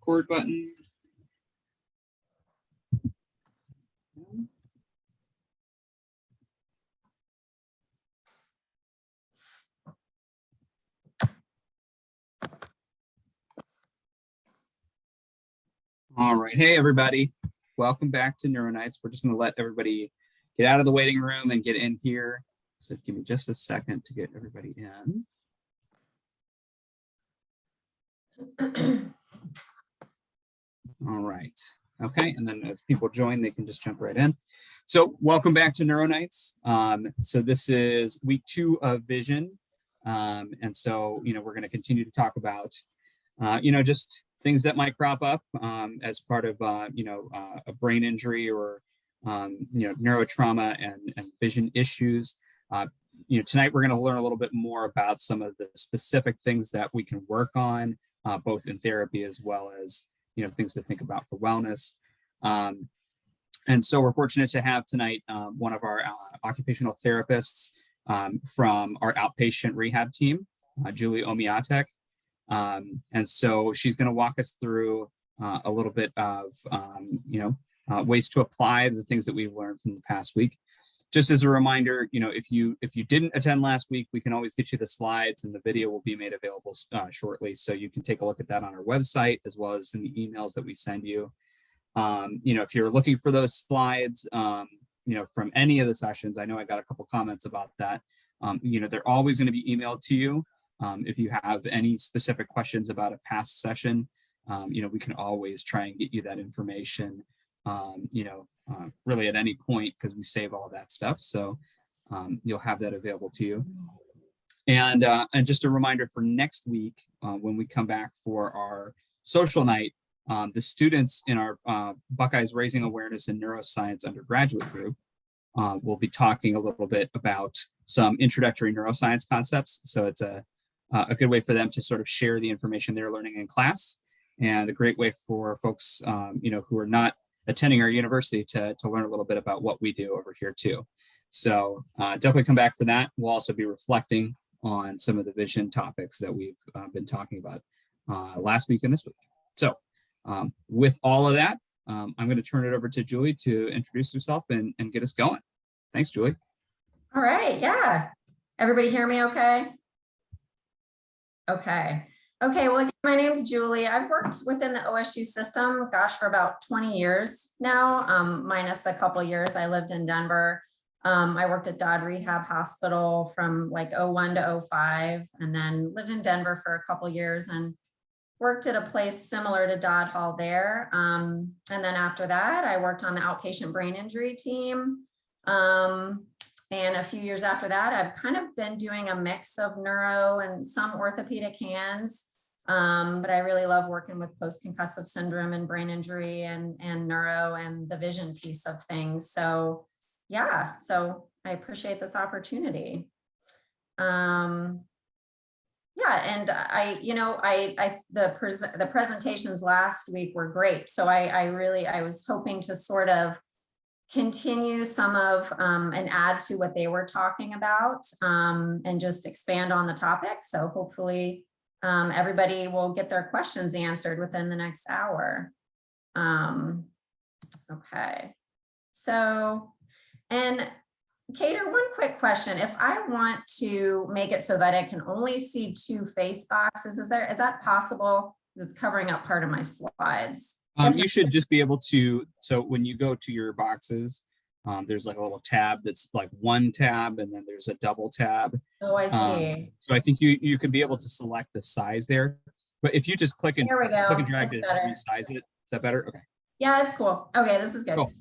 record button. All right. Hey, everybody. Welcome back to Neuronites. We're just going to let everybody get out of the waiting room and get in here. So give me just a second to get everybody in. All right. Okay. And then as people join, they can just jump right in. So welcome back to Neuronites. So this is week 2 of Vision. And so, we're going to continue to talk about, just things that might crop up as part of, a brain injury or, neurotrauma and vision issues. Tonight we're going to learn a little bit more about some of the specific things that we can work on, both in therapy as well as, things to think about for wellness. And so we're fortunate to have tonight one of our occupational therapists from our outpatient rehab team, Julie Omiatek. And so she's going to walk us through a little bit of, ways to apply the things that we've learned from the past week. Just as a reminder, if you didn't attend last week, we can always get you the slides, and the video will be made available shortly. So you can take a look at that on our website, as well as in the emails that we send you. If you're looking for those slides, from any of the sessions, I know I got a couple comments about that. They're always going to be emailed to you. If you have any specific questions about a past session, we can always try and get you that information, really at any point, because we save all that stuff. So you'll have that available to you. And just a reminder for next week, when we come back for our social night, the students in our Buckeyes Raising Awareness in Neuroscience undergraduate group will be talking a little bit about some introductory neuroscience concepts. So it's a good way for them to sort of share the information they're learning in class, and a great way for folks, who are not attending our university to learn a little bit about what we do over here too. So definitely come back for that. We'll also be reflecting on some of the vision topics that we've been talking about last week and this week. So with all of that, I'm going to turn it over to Julie to introduce herself and get us going. Thanks, Julie. All right. Yeah. Everybody hear me okay? Okay. Well, my name's Julie. I've worked within the OSU system, for about 20 years now, minus a couple of years I lived in Denver. I worked at Dodd Rehab Hospital from like 01 to 05, and then lived in Denver for a couple of years and worked at a place similar to Dodd Hall there. And then after that, I worked on the outpatient brain injury team. And a few years after that, I've kind of been doing a mix of neuro and some orthopedic hands. But I really love working with post-concussive syndrome and brain injury and neuro and the vision piece of things. So yeah, so I appreciate this opportunity. Yeah, and the presentations last week were great. So I was hoping to sort of continue some of and add to what they were talking about, and just expand on the topic. So hopefully everybody will get their questions answered within the next hour. Okay. So, and Cater, one quick question. If I want to make it so that I can only see 2 face boxes, is that possible? It's covering up part of my slides. You should just be able to, so when you go to your boxes, there's like a little tab that's like one tab, and then there's a double tab. Oh, I see. So I think you could be able to select the size there, but if you just click and drag to resize it, is that better? Okay. Yeah, it's cool. Okay, this is good. Cool.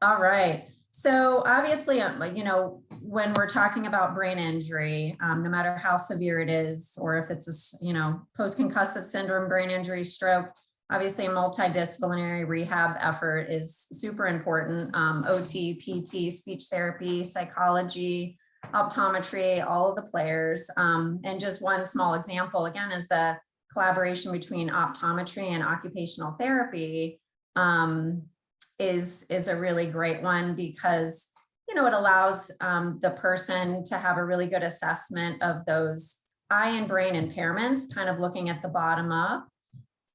All right. So obviously, when we're talking about brain injury, no matter how severe it is, or if it's a, post-concussive syndrome, brain injury, stroke, obviously a multidisciplinary rehab effort is super important. OT, PT, speech therapy, psychology, optometry, all of the players. And just one small example, again, is the collaboration between optometry and occupational therapy. Is a really great one, because it allows the person to have a really good assessment of those eye and brain impairments, kind of looking at the bottom up,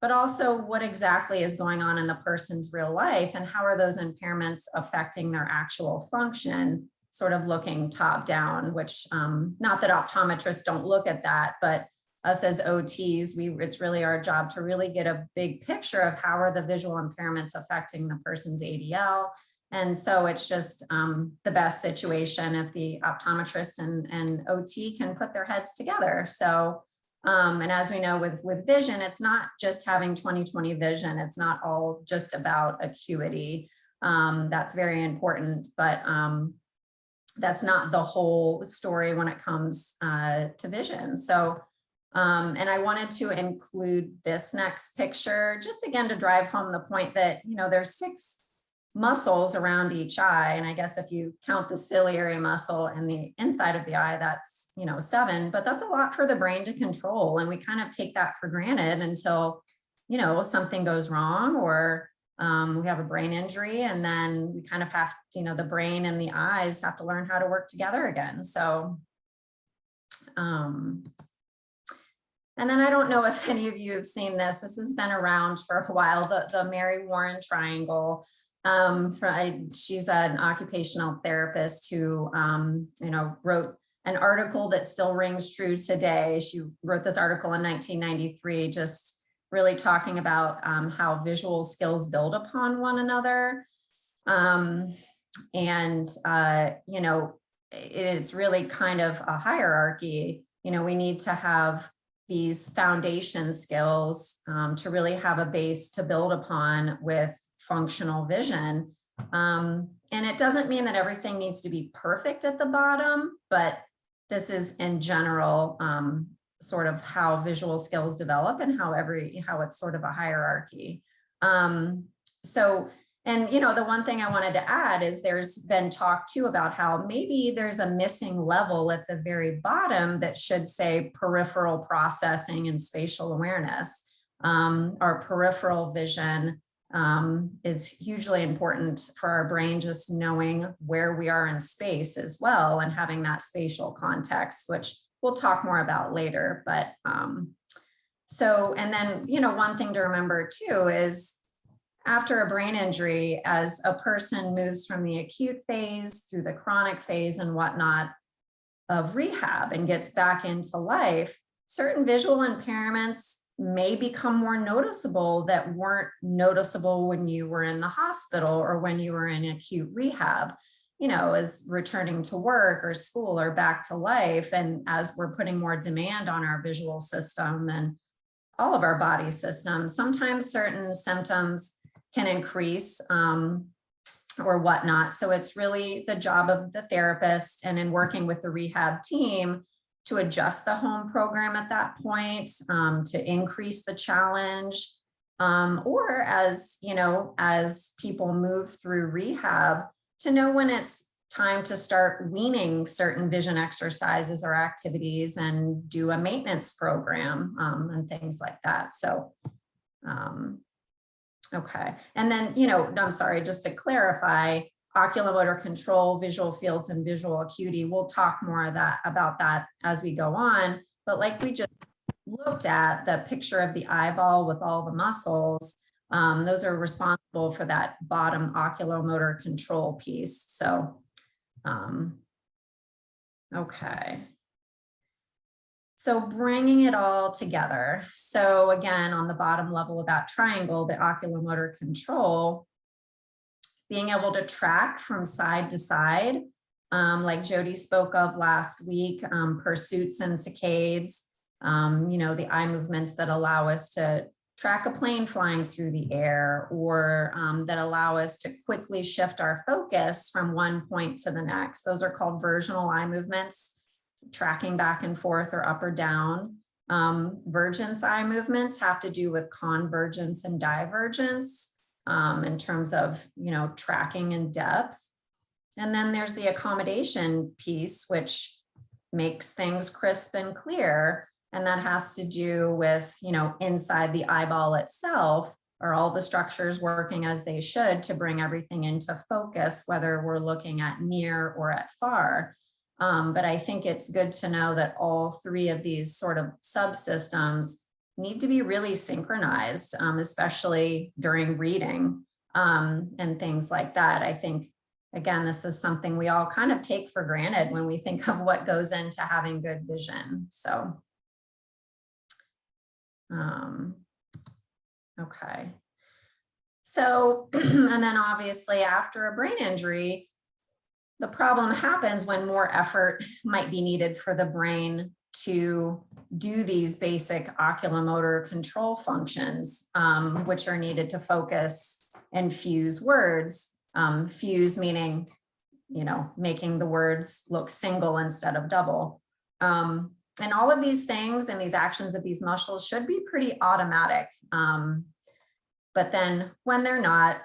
but also what exactly is going on in the person's real life and how are those impairments affecting their actual function, sort of looking top down, which not that optometrists don't look at that, but us as OTs, it's really our job to really get a big picture of how are the visual impairments affecting the person's ADL. And so it's just the best situation if the optometrist and OT can put their heads together. So, and as we know with vision, it's not just having 20/20 vision. It's not all just about acuity. That's very important, but that's not the whole story when it comes to vision. So, and I wanted to include this next picture, just again to drive home the point that, there's 6 muscles around each eye. And I guess if you count the ciliary muscle and the inside of the eye, that's, 7, but that's a lot for the brain to control. And we kind of take that for granted until, something goes wrong or we have a brain injury, and then we kind of have, the brain and the eyes have to learn how to work together again. So, and then I don't know if any of you have seen this. This has been around for a while, the Mary Warren triangle. She's an occupational therapist who, wrote an article that still rings true today. She wrote this article in 1993, just really talking about how visual skills build upon one another. It's really kind of a hierarchy. We need to have these foundation skills to really have a base to build upon with functional vision. And it doesn't mean that everything needs to be perfect at the bottom, but this is in general sort of how visual skills develop and how it's sort of a hierarchy. The one thing I wanted to add is there's been talk too about how maybe there's a missing level at the very bottom that should say peripheral processing and spatial awareness. Our peripheral vision is hugely important for our brain, just knowing where we are in space as well and having that spatial context, which we'll talk more about later. But and then, one thing to remember too is after a brain injury, as a person moves from the acute phase through the chronic phase and whatnot of rehab and gets back into life, certain visual impairments may become more noticeable that weren't noticeable when you were in the hospital or when you were in acute rehab, as returning to work or school or back to life. And as we're putting more demand on our visual system and all of our body systems, sometimes certain symptoms can increase or whatnot. So it's really the job of the therapist and in working with the rehab team to adjust the home program at that point, to increase the challenge, or as people move through rehab, to know when it's time to start weaning certain vision exercises or activities and do a maintenance program and things like that. So, okay. And then, I'm sorry, just to clarify, oculomotor control, visual fields, and visual acuity, we'll talk more about that as we go on. But like we just looked at, the picture of the eyeball with all the muscles, those are responsible for that bottom oculomotor control piece. So, okay. So bringing it all together. So again, on the bottom level of that triangle, the oculomotor control, being able to track from side to side, like Jody spoke of last week, pursuits and saccades, the eye movements that allow us to track a plane flying through the air, or that allow us to quickly shift our focus from one point to the next. Those are called versional eye movements, tracking back and forth or up or down. Vergence eye movements have to do with convergence and divergence in terms of, tracking in depth. And then there's the accommodation piece, which makes things crisp and clear. And that has to do with, inside the eyeball itself, are all the structures working as they should to bring everything into focus, whether we're looking at near or at far. But I think it's good to know that all 3 of these sort of subsystems need to be really synchronized, especially during reading and things like that. I think, again, this is something we all kind of take for granted when we think of what goes into having good vision. So, okay. So, and then obviously after a brain injury, the problem happens when more effort might be needed for the brain to do these basic oculomotor control functions, which are needed to focus and fuse words. Fuse meaning, you know, making the words look single instead of double. And all of these things and these actions of these muscles should be pretty automatic. But then when they're not,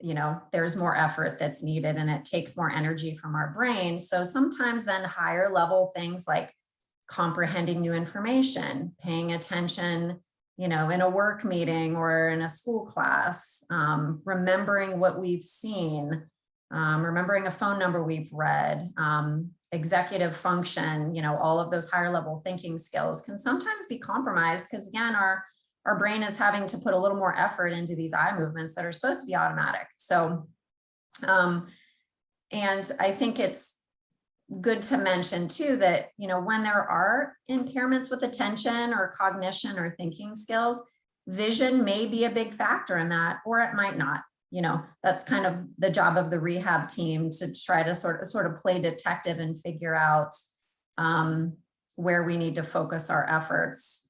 you know, there's more effort that's needed and it takes more energy from our brain. So sometimes then higher level things like comprehending new information, paying attention, you know, in a work meeting or in a school class, remembering what we've seen, remembering a phone number we've read, executive function, you know, all of those higher level thinking skills can sometimes be compromised because, again, our brain is having to put a little more effort into these eye movements that are supposed to be automatic. So, and I think it's good to mention too that, you know, when there are impairments with attention or cognition or thinking skills, vision may be a big factor in that, or it might not. You know, that's kind of the job of the rehab team to try to sort of play detective and figure out where we need to focus our efforts,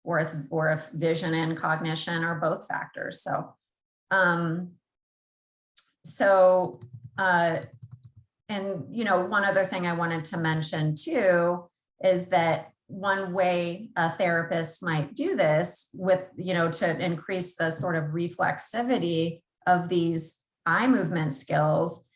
or if vision and cognition are both factors. So, and, you know, one other thing I wanted to mention too, is that one way a therapist might do this with, you know, to increase the sort of reflexivity of these eye movement skills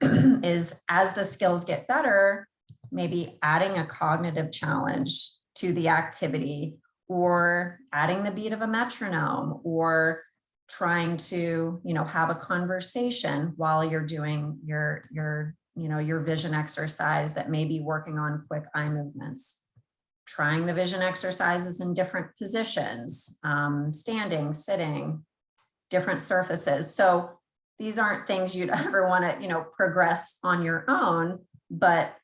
is as the skills get better, maybe adding a cognitive challenge to the activity or adding the beat of a metronome or trying to, you know, have a conversation while you're doing your vision exercise that may be working on quick eye movements. Trying the vision exercises in different positions, standing, sitting, different surfaces. So these aren't things you'd ever want to, you know, progress on your own, but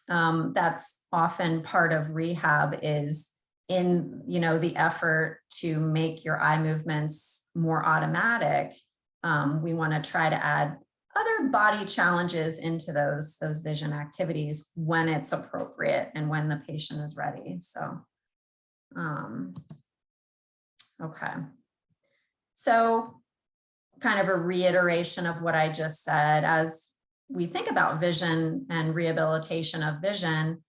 that's often part of rehab is in, you know, the effort to make your eye movements more automatic. We want to try to add other body challenges into those vision activities when it's appropriate and when the patient is ready. So, okay. So kind of a reiteration of what I just said, as we think about vision and rehabilitation of vision,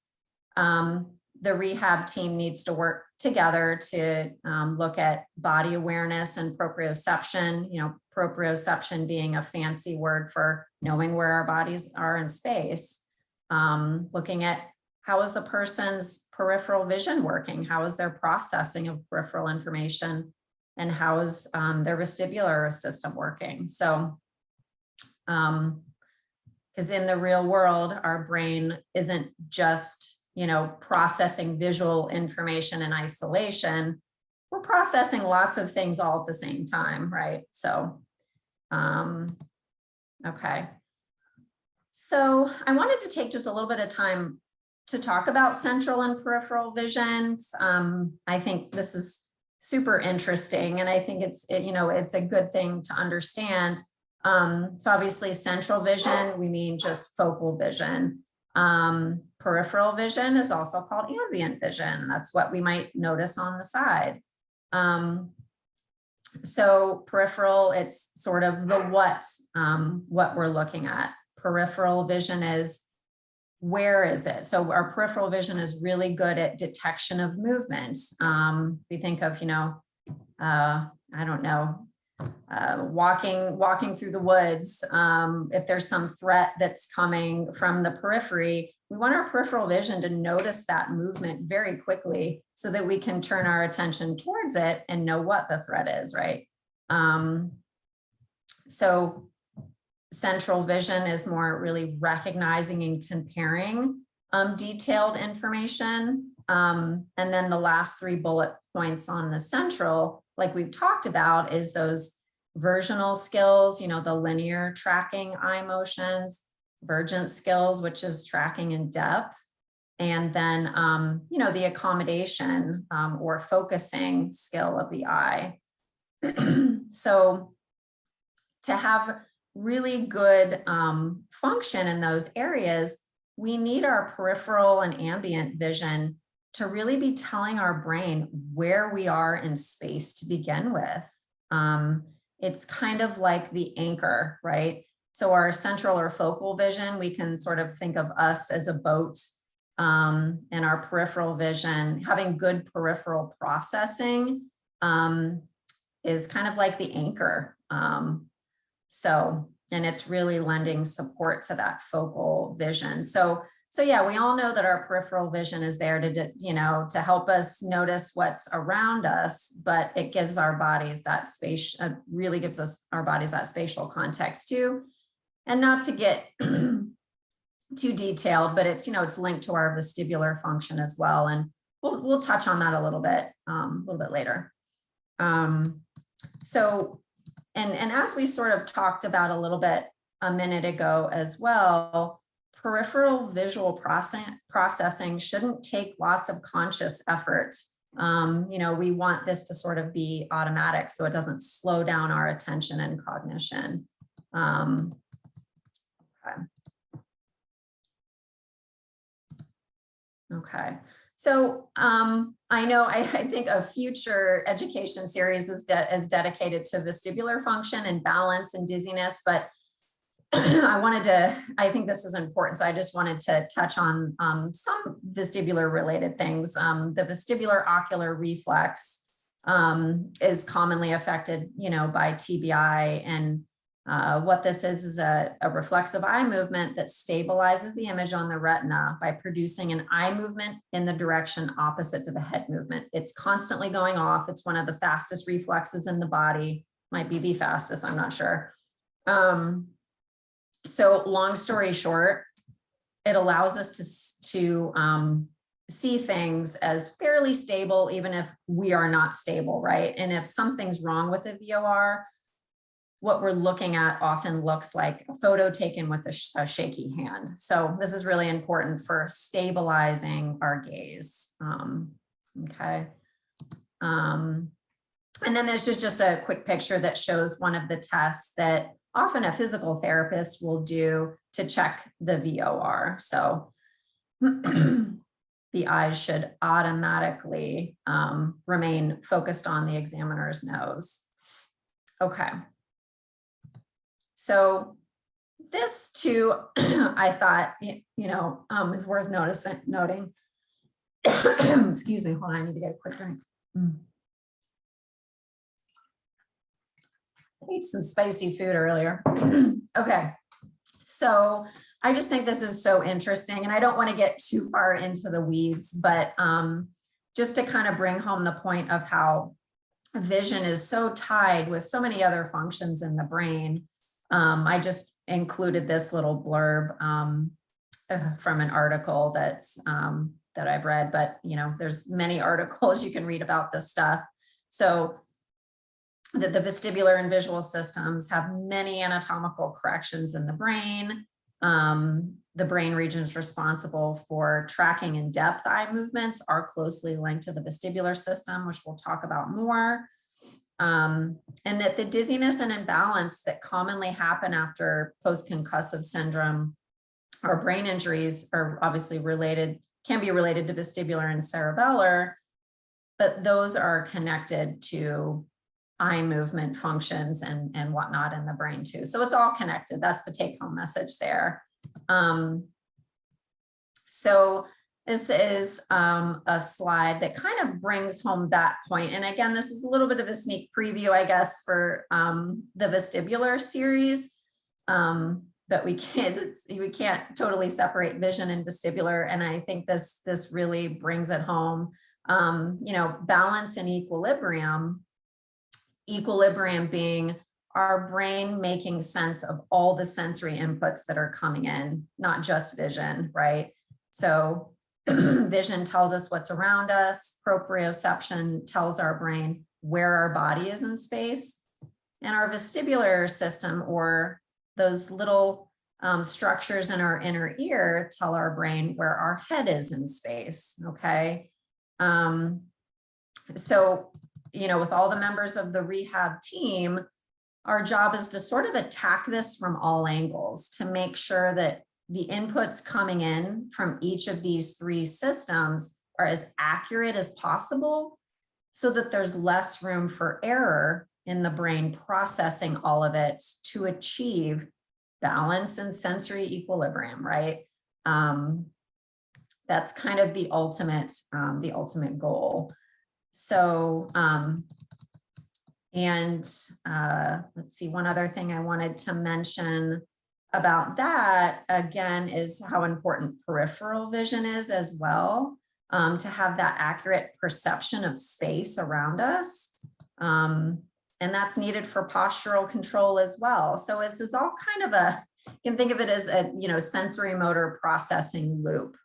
the rehab team needs to work together to look at body awareness and proprioception, you know, proprioception being a fancy word for knowing where our bodies are in space, looking at how is the person's peripheral vision working, how is their processing of peripheral information, and how is their vestibular system working. So, because in the real world, our brain isn't just, you know, processing visual information in isolation. We're processing lots of things all at the same time, right? So, okay. So I wanted to take just a little bit of time to talk about central and peripheral vision. I think this is super interesting, and I think it's a good thing to understand. So obviously central vision, we mean just focal vision. Peripheral vision is also called ambient vision. That's what we might notice on the side. So peripheral, it's sort of the what we're looking at. Peripheral vision is, where is it? So our peripheral vision is really good at detection of movement. We think of, you know, I don't know, walking through the woods. If there's some threat that's coming from the periphery, we want our peripheral vision to notice that movement very quickly so that we can turn our attention towards it and know what the threat is, right? So central vision is more really recognizing and comparing detailed information. And then the last 3 bullet points on the central, like we've talked about, is those versional skills, the linear tracking eye motions, vergent skills, which is tracking in depth, and then, the accommodation or focusing skill of the eye. So to have really good function in those areas, we need our peripheral and ambient vision to really be telling our brain where we are in space to begin with. It's kind of like the anchor, right? So our central or focal vision, we can sort of think of us as a boat, and our peripheral vision, having good peripheral processing is kind of like the anchor. And it's really lending support to that focal vision. So yeah, we all know that our peripheral vision is there to help us notice what's around us, but it gives our bodies that space, really gives us our bodies that spatial context too. And not to get too detailed, but it's linked to our vestibular function as well. And we'll touch on that a little bit later. And as we sort of talked about a little bit a minute ago as well, peripheral visual processing shouldn't take lots of conscious effort. We want this to sort of be automatic so it doesn't slow down our attention and cognition. Okay. So I know I think a future education series is dedicated to vestibular function and balance and dizziness, but I think this is important. So I just wanted to touch on some vestibular related things. The vestibular ocular reflex is commonly affected, by TBI, and what this is a reflexive eye movement that stabilizes the image on the retina by producing an eye movement in the direction opposite to the head movement. It's constantly going off. It's one of the fastest reflexes in the body, might be the fastest, I'm not sure. So long story short, it allows us to see things as fairly stable, even if we are not stable, right? And if something's wrong with the VOR, what we're looking at often looks like a photo taken with a shaky hand. So this is really important for stabilizing our gaze. Okay. And then there's just a quick picture that shows one of the tests that often a physical therapist will do to check the VOR. So the eyes should automatically remain focused on the examiner's nose. Okay. So this too, I thought, is worth noting. Excuse me, hold on, I need to get a quick drink. I ate some spicy food earlier. Okay, so I just think this is so interesting, and I don't want to get too far into the weeds, but just to kind of bring home the point of how vision is so tied with so many other functions in the brain. I just included this little blurb from an article that I've read, but there's many articles you can read about this stuff. So that the vestibular and visual systems have many anatomical corrections in the brain. The brain regions responsible for tracking in-depth eye movements are closely linked to the vestibular system, which we'll talk about more. And that the dizziness and imbalance that commonly happen after post-concussive syndrome or brain injuries are obviously can be related to vestibular and cerebellar, but those are connected to eye movement functions and whatnot in the brain too. So it's all connected. That's the take-home message there. So this is a slide that kind of brings home that point. And again, this is a little bit of a sneak preview, I guess, for the vestibular series. But we can't totally separate vision and vestibular. And I think this really brings it home. Balance and equilibrium being our brain making sense of all the sensory inputs that are coming in, not just vision, right? So Vision tells us what's around us. Proprioception tells our brain where our body is in space. And our vestibular system, or those little structures in our inner ear, tell our brain where our head is in space, okay? So, with all the members of the rehab team, our job is to sort of attack this from all angles to make sure that the inputs coming in from each of these three systems are as accurate as possible so that there's less room for error in the brain processing all of it to achieve balance and sensory equilibrium, right? That's kind of the ultimate goal. So, let's see, one other thing I wanted to mention about that, again, is how important peripheral vision is as well, to have that accurate perception of space around us. And that's needed for postural control as well. So this is all kind of you can think of it as a, sensory motor processing loop.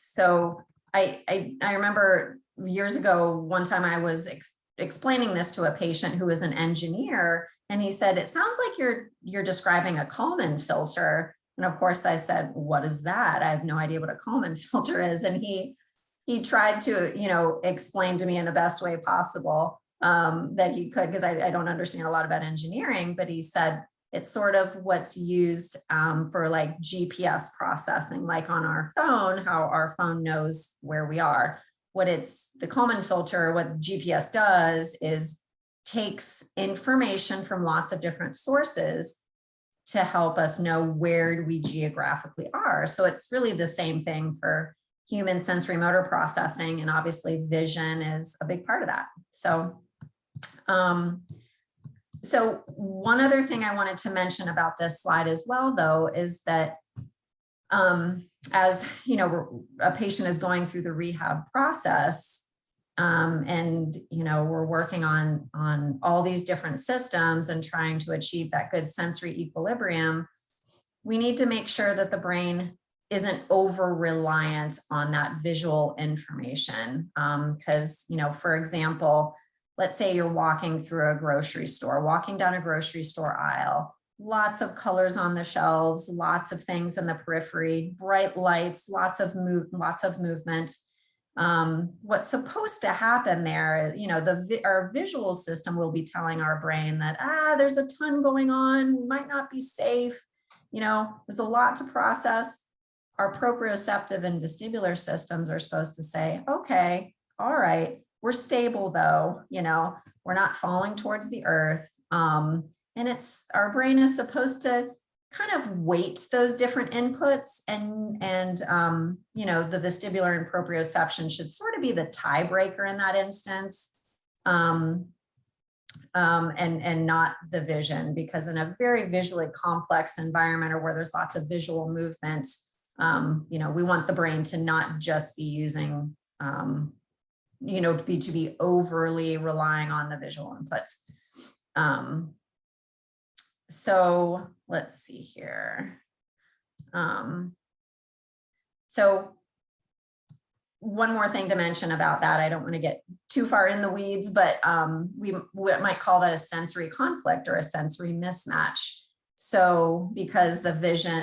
So I remember years ago, one time I was explaining this to a patient who was an engineer, and he said, "It sounds like you're describing a Kalman filter." And of course I said, "What is that? I have no idea what a Kalman filter is." And he tried to, explain to me in the best way possible that he could, because I don't understand a lot about engineering, but he said, it's sort of what's used for like GPS processing, like on our phone, how our phone knows where we are. The Kalman filter, what GPS does is takes information from lots of different sources to help us know where we geographically are. So it's really the same thing for human sensory motor processing, and obviously vision is a big part of that. So, so one other thing I wanted to mention about this slide as well, though, is that as a patient is going through the rehab process, and we're working on all these different systems and trying to achieve that good sensory equilibrium, we need to make sure that the brain isn't over reliant on that visual information. Because, for example, let's say you're walking through a grocery store, walking down a grocery store aisle, lots of colors on the shelves, lots of things in the periphery, bright lights, lots of movement. What's supposed to happen there, our visual system will be telling our brain that, there's a ton going on, we might not be safe, there's a lot to process. Our proprioceptive and vestibular systems are supposed to say, okay, all right, we're stable though, we're not falling towards the earth. And our brain is supposed to kind of weight those different inputs, and the vestibular and proprioception should sort of be the tiebreaker in that instance, and not the vision, because in a very visually complex environment, or where there's lots of visual movement, we want the brain to not just be using, to be overly relying on the visual inputs. So let's see here. So one more thing to mention about that, I don't want to get too far in the weeds, but we might call that a sensory conflict or a sensory mismatch. So because the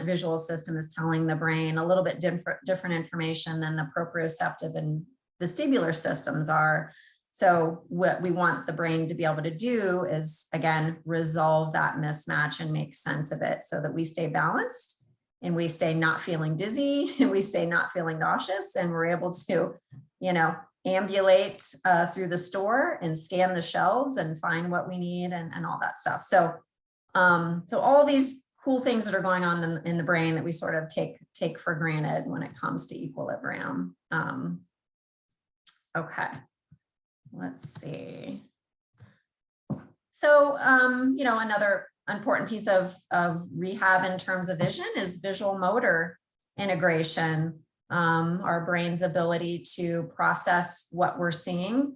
visual system is telling the brain a little bit different information than the proprioceptive and vestibular systems are. So what we want the brain to be able to do is, again, resolve that mismatch and make sense of it so that we stay balanced and we stay not feeling dizzy and we stay not feeling nauseous, and we're able to, ambulate through the store and scan the shelves and find what we need and all that stuff. So, so all these cool things that are going on in the brain that we sort of take for granted when it comes to equilibrium. Okay. Let's see. So, another important piece of rehab in terms of vision is visual motor integration, our brain's ability to process what we're seeing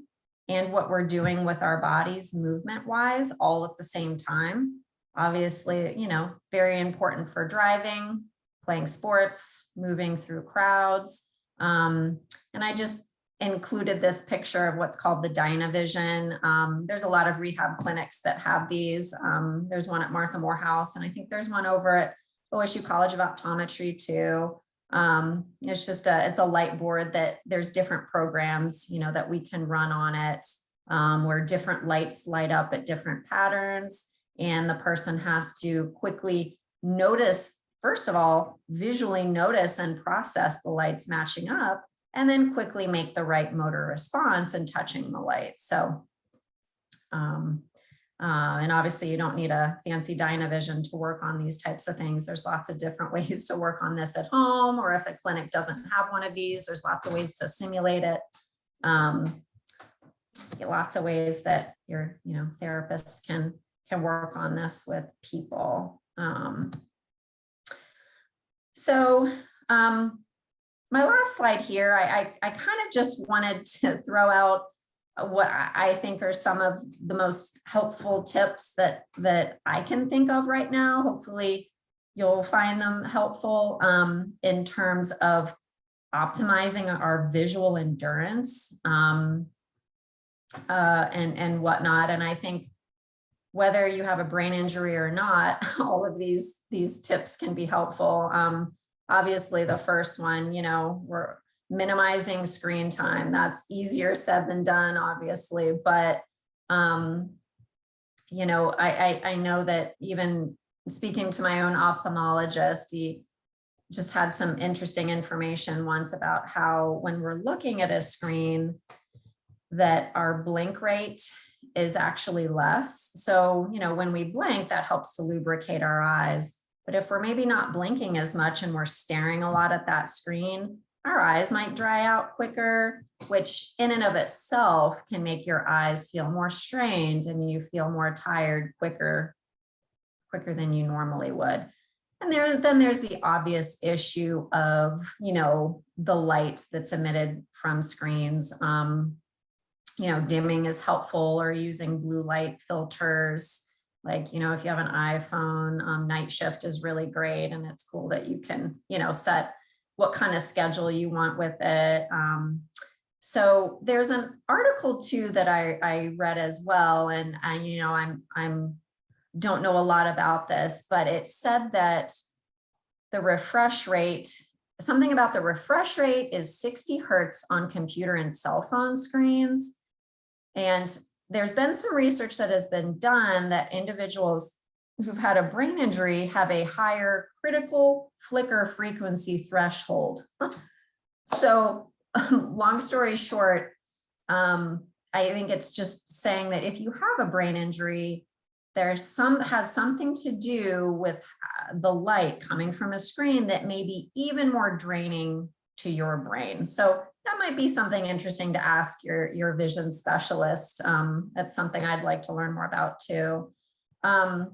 and what we're doing with our bodies movement wise, all at the same time. Obviously, very important for driving, playing sports, moving through crowds. And I just included this picture of what's called the Dynavision. There's a lot of rehab clinics that have these. There's one at Martha Morehouse, and I think there's one over at OSU College of Optometry too. It's just it's a light board that there's different programs, you know, that we can run on it, where different lights light up at different patterns, and the person has to quickly notice, first of all, visually notice and process the lights matching up, and then quickly make the right motor response in touching the light. So, and obviously you don't need a fancy Dynavision to work on these types of things. There's lots of different ways to work on this at home, or if a clinic doesn't have one of these, there's lots of ways to simulate it. Lots of ways that your, you know, therapists can work on this with people. My last slide here, I kind of just wanted to throw out what I think are some of the most helpful tips that I can think of right now. Hopefully you'll find them helpful in terms of optimizing our visual endurance and whatnot. And I think whether you have a brain injury or not, all of these tips can be helpful. Obviously the first one, you know, we're minimizing screen time. That's easier said than done, obviously, but you know, I know that even speaking to my own ophthalmologist, he just had some interesting information once about how when we're looking at a screen that our blink rate is actually less. So, you know, when we blink, that helps to lubricate our eyes. But if we're maybe not blinking as much and we're staring a lot at that screen, our eyes might dry out quicker, which in and of itself can make your eyes feel more strained and you feel more tired quicker than you normally would. And then there's the obvious issue of, you know, the light that's emitted from screens. You know, dimming is helpful, or using blue light filters. Like, you know, if you have an iPhone, night shift is really great. And it's cool that you can, you know, set what kind of schedule you want with it. So there's an article too that I read as well. And you know, I'm don't know a lot about this, but it said that the refresh rate, something about the refresh rate is 60 Hertz on computer and cell phone screens. And there's been some research that has been done that individuals who've had a brain injury have a higher critical flicker frequency threshold. So long story short, I think it's just saying that if you have a brain injury, has something to do with the light coming from a screen that may be even more draining to your brain. So that might be something interesting to ask your vision specialist. That's something I'd like to learn more about too. And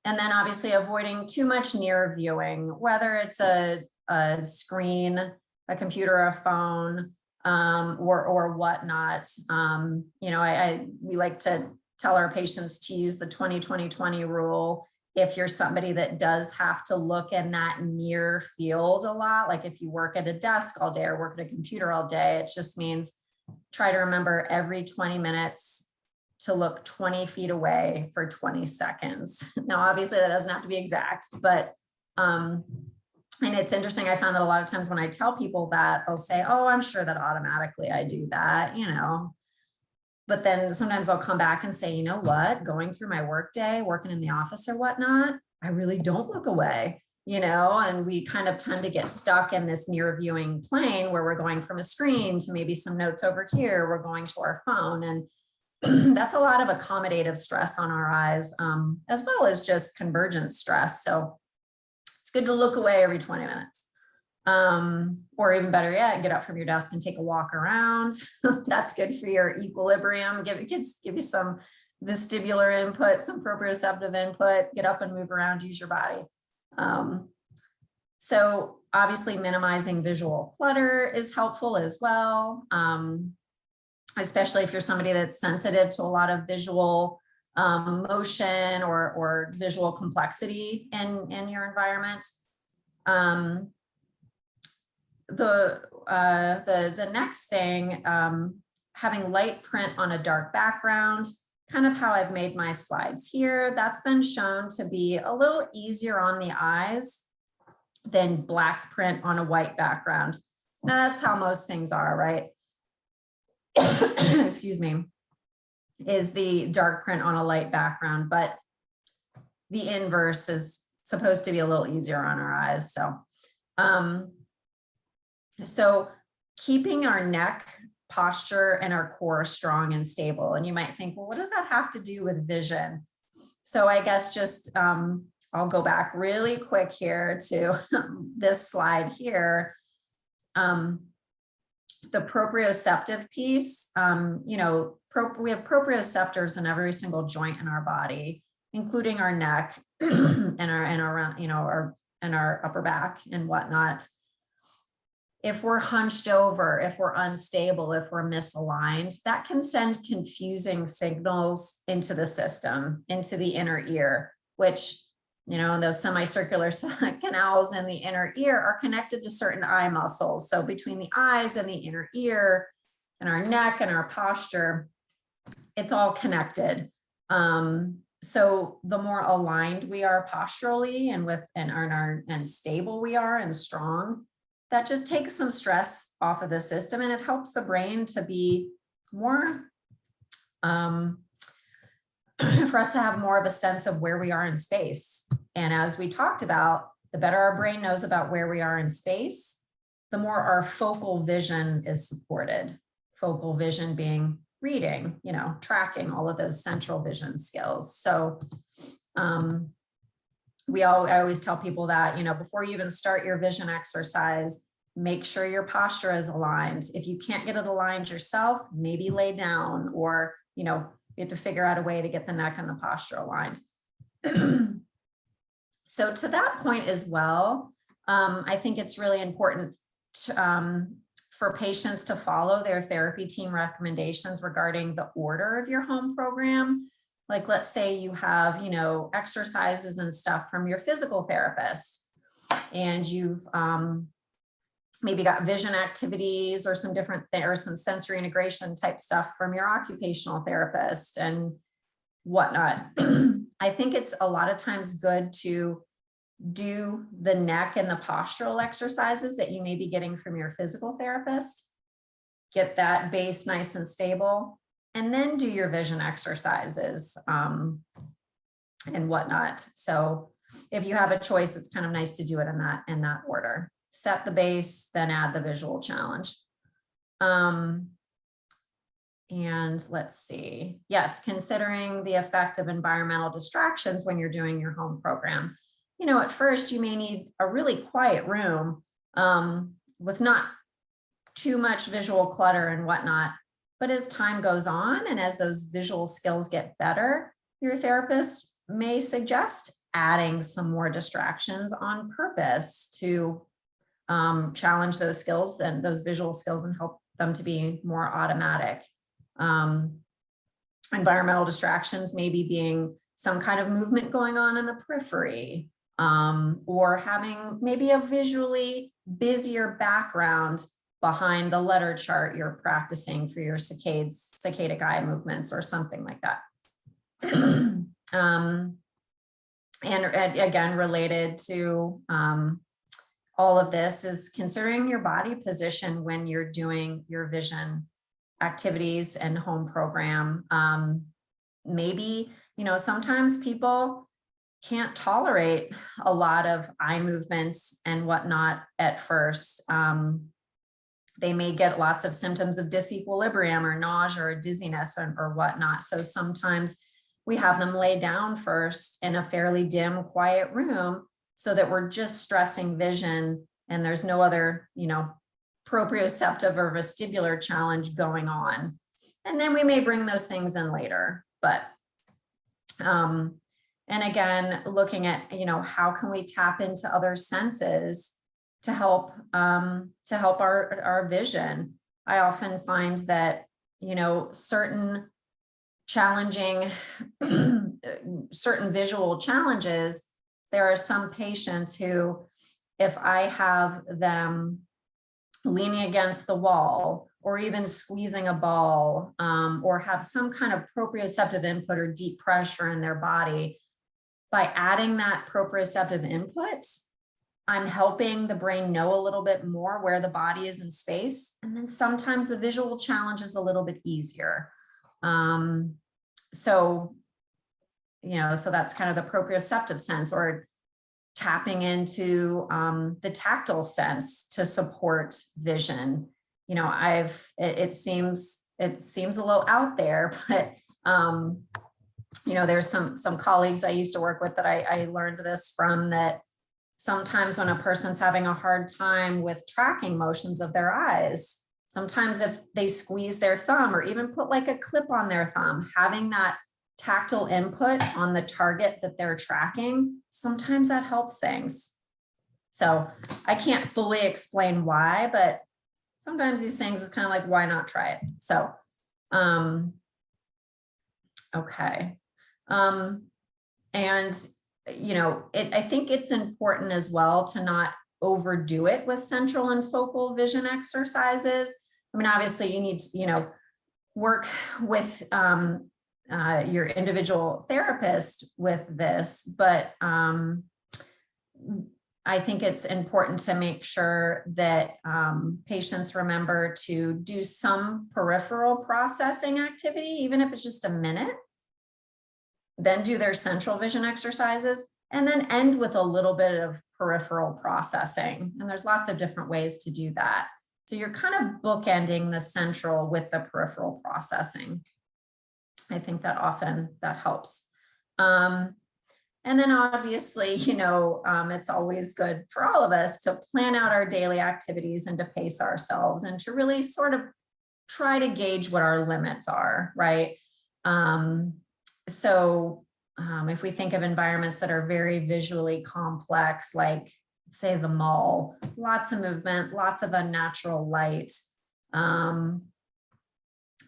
then obviously avoiding too much near viewing, whether it's a screen, a computer, a phone, or whatnot. You know, we like to tell our patients to use the 20-20-20 rule. If you're somebody that does have to look in that near field a lot, like if you work at a desk all day or work at a computer all day, it just means try to remember every 20 minutes to look 20 feet away for 20 seconds. Now, obviously that doesn't have to be exact, but, and it's interesting. I found that a lot of times when I tell people that, they'll say, oh, I'm sure that automatically I do that, you know. But then sometimes I'll come back and say, you know what, going through my work day, working in the office or whatnot, I really don't look away, you know, and we kind of tend to get stuck in this near viewing plane where we're going from a screen to maybe some notes over here, we're going to our phone. And that's a lot of accommodative stress on our eyes, as well as just convergent stress. So it's good to look away every 20 minutes. Or even better yet, get up from your desk and take a walk around. That's good for your equilibrium. Give you some vestibular input, some proprioceptive input, get up and move around, use your body. So obviously minimizing visual clutter is helpful as well. Especially if you're somebody that's sensitive to a lot of visual motion or visual complexity in your environment. The next thing, having light print on a dark background, kind of how I've made my slides here, that's been shown to be a little easier on the eyes than black print on a white background. Now that's how most things are, right? Excuse me, is the dark print on a light background, but the inverse is supposed to be a little easier on our eyes. So keeping our neck posture and our core strong and stable. And you might think, well, what does that have to do with vision? So I guess just, I'll go back really quick here to this slide here. The proprioceptive piece, you know, we have proprioceptors in every single joint in our body, including our neck and our, you know, our upper back and whatnot. If we're hunched over, if we're unstable, if we're misaligned, that can send confusing signals into the system, into the inner ear, which, you know, those semicircular canals in the inner ear are connected to certain eye muscles. So between the eyes and the inner ear and our neck and our posture, it's all connected. So the more aligned we are posturally and stable we are and strong, that just takes some stress off of the system, and it helps the brain to be more, for us to have more of a sense of where we are in space. And as we talked about, the better our brain knows about where we are in space, the more our focal vision is supported. Focal vision being reading, you know, tracking, all of those central vision skills. So I always tell people that, you know, before you even start your vision exercise, make sure your posture is aligned. If you can't get it aligned yourself, maybe lay down, or, you know, you have to figure out a way to get the neck and the posture aligned. So to that point as well, I think it's really important for patients to follow their therapy team recommendations regarding the order of your home program. Like, let's say you have, you know, exercises and stuff from your physical therapist, and you've maybe got vision activities or some different or some sensory integration type stuff from your occupational therapist and whatnot. I think it's a lot of times good to do the neck and the postural exercises that you may be getting from your physical therapist, get that base nice and stable, and then do your vision exercises and whatnot. So if you have a choice, it's kind of nice to do it in that order. Set the base, then add the visual challenge. And let's see. Yes, considering the effect of environmental distractions when you're doing your home program. You know, at first you may need a really quiet room with not too much visual clutter and whatnot. But as time goes on and as those visual skills get better, your therapist may suggest adding some more distractions on purpose to challenge those skills and those visual skills and help them to be more automatic. Environmental distractions maybe being some kind of movement going on in the periphery, or having maybe a visually busier background behind the letter chart you're practicing for your saccadic eye movements or something like that. And again, related to all of this is considering your body position when you're doing your vision activities and home program. Maybe, you know, sometimes people can't tolerate a lot of eye movements and whatnot at first. They may get lots of symptoms of disequilibrium or nausea or dizziness or whatnot. So sometimes we have them lay down first in a fairly dim, quiet room so that we're just stressing vision and there's no other, you know, proprioceptive or vestibular challenge going on. And then we may bring those things in later. But, and again, looking at, you know, how can we tap into other senses to help our vision. I often find that, you know, certain challenging certain visual challenges, there are some patients who, if I have them leaning against the wall or even squeezing a ball, or have some kind of proprioceptive input or deep pressure in their body, by adding that proprioceptive input, I'm helping the brain know a little bit more where the body is in space. And then sometimes the visual challenge is a little bit easier. So that's kind of the proprioceptive sense, or tapping into the tactile sense to support vision. It seems a little out there, but there's some colleagues I used to work with that I learned this from, that sometimes when a person's having a hard time with tracking motions of their eyes, sometimes if they squeeze their thumb or even put like a clip on their thumb, having that tactile input on the target that they're tracking, sometimes that helps things. So I can't fully explain why, but sometimes these things is kind of like, why not try it? So, okay. I think it's important as well to not overdo it with central and focal vision exercises. I mean, obviously you need to, work with your individual therapist with this, but I think it's important to make sure that patients remember to do some peripheral processing activity, even if it's just a minute, then do their central vision exercises, and then end with a little bit of peripheral processing. And there's lots of different ways to do that. So you're kind of bookending the central with the peripheral processing. I think that often that helps. And then obviously, it's always good for all of us to plan out our daily activities and to pace ourselves and to really sort of try to gauge what our limits are, right? If we think of environments that are very visually complex, like say the mall, lots of movement, lots of unnatural light,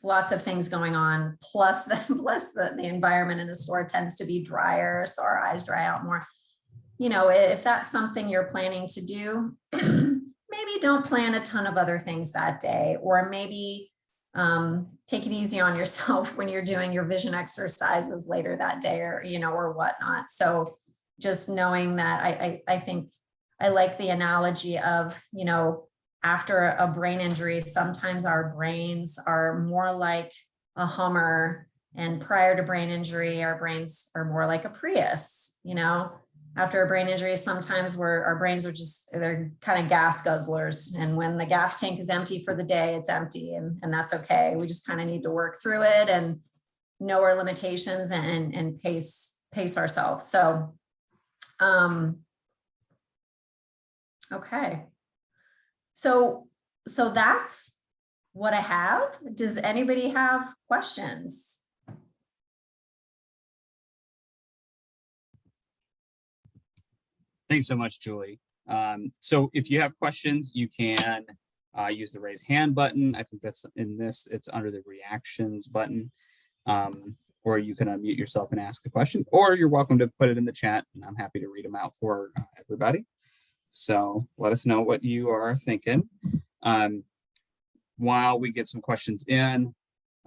lots of things going on, plus the environment in the store tends to be drier, so our eyes dry out more. If that's something you're planning to do, maybe don't plan a ton of other things that day, or maybe take it easy on yourself when you're doing your vision exercises later that day, or whatnot. So just knowing that, I think I like the analogy of, after a brain injury, sometimes our brains are more like a Hummer, and prior to brain injury, our brains are more like a Prius. After a brain injury, sometimes our brains are they're kind of gas guzzlers. And when the gas tank is empty for the day, it's empty, and that's okay. We just kind of need to work through it and know our limitations and pace ourselves. So, okay. So that's what I have. Does anybody have questions? Thanks so much, Julie. So if you have questions, you can use the raise hand button. I think that's it's under the reactions button. Or you can unmute yourself and ask a question, or you're welcome to put it in the chat, and I'm happy to read them out for everybody. So let us know what you are thinking. While we get some questions in,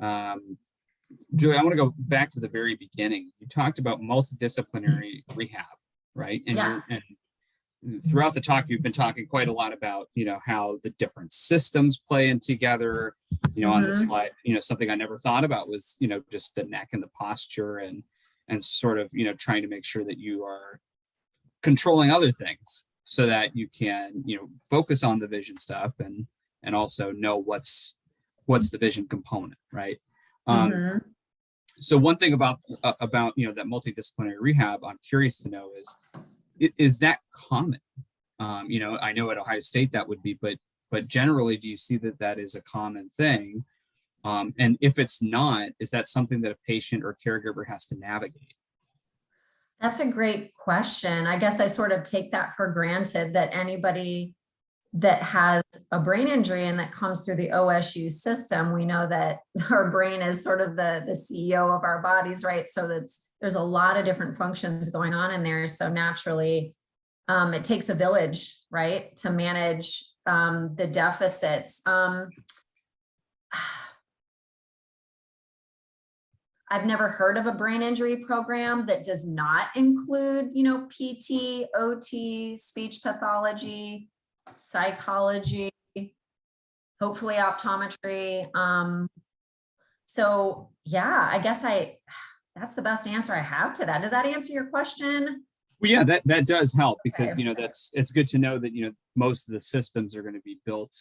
Julie, I want to go back to the very beginning. You talked about multidisciplinary rehab, right? And, Yeah. and throughout the talk, you've been talking quite a lot about, how the different systems play in together. On the slide, something I never thought about was, just the neck and the posture and sort of, trying to make sure that you are controlling other things so that you can, focus on the vision stuff and also know what's the vision component, right? So one thing about that multidisciplinary rehab, I'm curious to know is that common? I know at Ohio State that would be, but generally, do you see that is a common thing? And if it's not, is that something that a patient or caregiver has to navigate? That's a great question. I guess I sort of take that for granted that anybody that has a brain injury and that comes through the OSU system, we know that our brain is sort of the CEO of our bodies, right? So there's a lot of different functions going on in there. So naturally, it takes a village, right, to manage the deficits. I've never heard of a brain injury program that does not include, PT, OT, speech pathology, psychology, hopefully optometry. So yeah, I guess that's the best answer I have to that. Does that answer your question? Well, yeah, that does help because, Okay. it's good to know that, most of the systems are going to be built,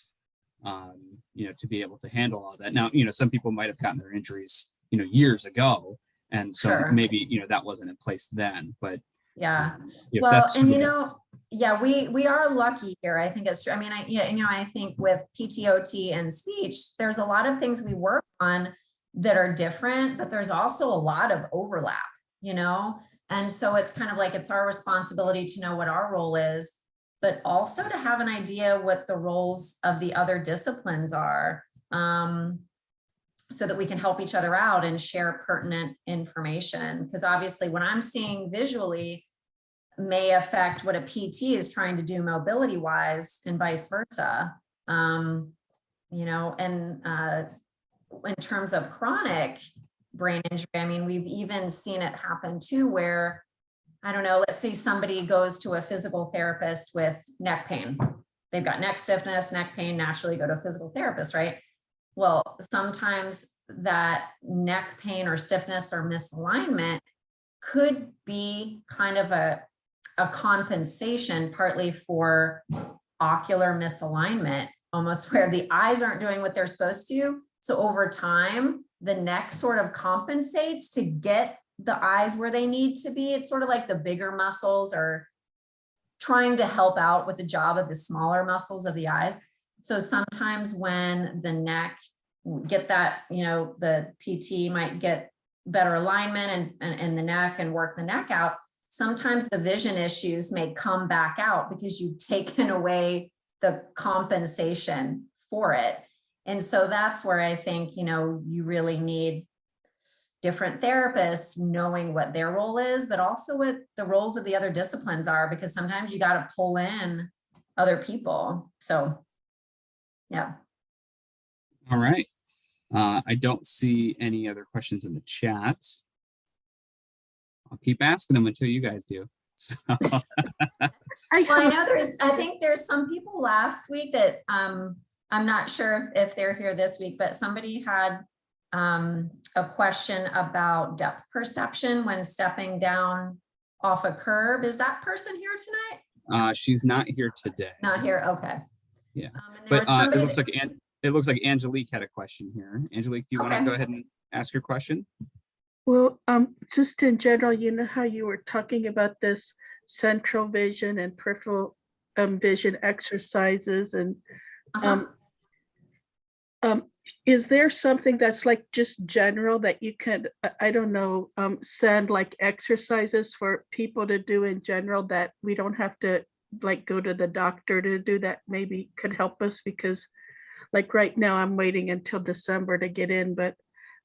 to be able to handle all that. Now, some people might have gotten their injuries, years ago. And so Sure. maybe, that wasn't in place then, but Yeah. if Well, that's and sort of- yeah, we are lucky here. I think it's true. I mean, I think with PTOT and speech, there's a lot of things we work on that are different, but there's also a lot of overlap, and so it's kind of like it's our responsibility to know what our role is, but also to have an idea what the roles of the other disciplines are, so that we can help each other out and share pertinent information. Because obviously what I'm seeing visually may affect what a PT is trying to do mobility wise and vice versa. And in terms of chronic brain injury, I mean, we've even seen it happen too, where, I don't know, let's say somebody goes to a physical therapist with neck pain. They've got neck stiffness, neck pain, naturally go to a physical therapist, right? Well, sometimes that neck pain or stiffness or misalignment could be kind of a compensation, partly for ocular misalignment, almost where the eyes aren't doing what they're supposed to. So over time, the neck sort of compensates to get the eyes where they need to be. It's sort of like the bigger muscles are trying to help out with the job of the smaller muscles of the eyes. So sometimes when the neck get that, the PT might get better alignment and the neck and work the neck out. Sometimes the vision issues may come back out because you've taken away the compensation for it. And so that's where I think, you really need different therapists knowing what their role is, but also what the roles of the other disciplines are, because sometimes you got to pull in other people. So, yeah. All right. I don't see any other questions in the chat. I'll keep asking them until you guys do. So. Well, I know I think there's some people last week that I'm not sure if they're here this week, but somebody had a question about depth perception when stepping down off a curb. Is that person here tonight? She's not here today. Not here. Okay. Yeah. And But it looks like Angelique had a question here. Angelique, do you want to Okay. go ahead and ask your question? Well, just in general, you know how you were talking about this central vision and peripheral vision exercises, and is there something that's like just general that you could, I don't know, send like exercises for people to do in general that we don't have to like go to the doctor to do, that maybe could help us? Because like right now I'm waiting until December to get in, but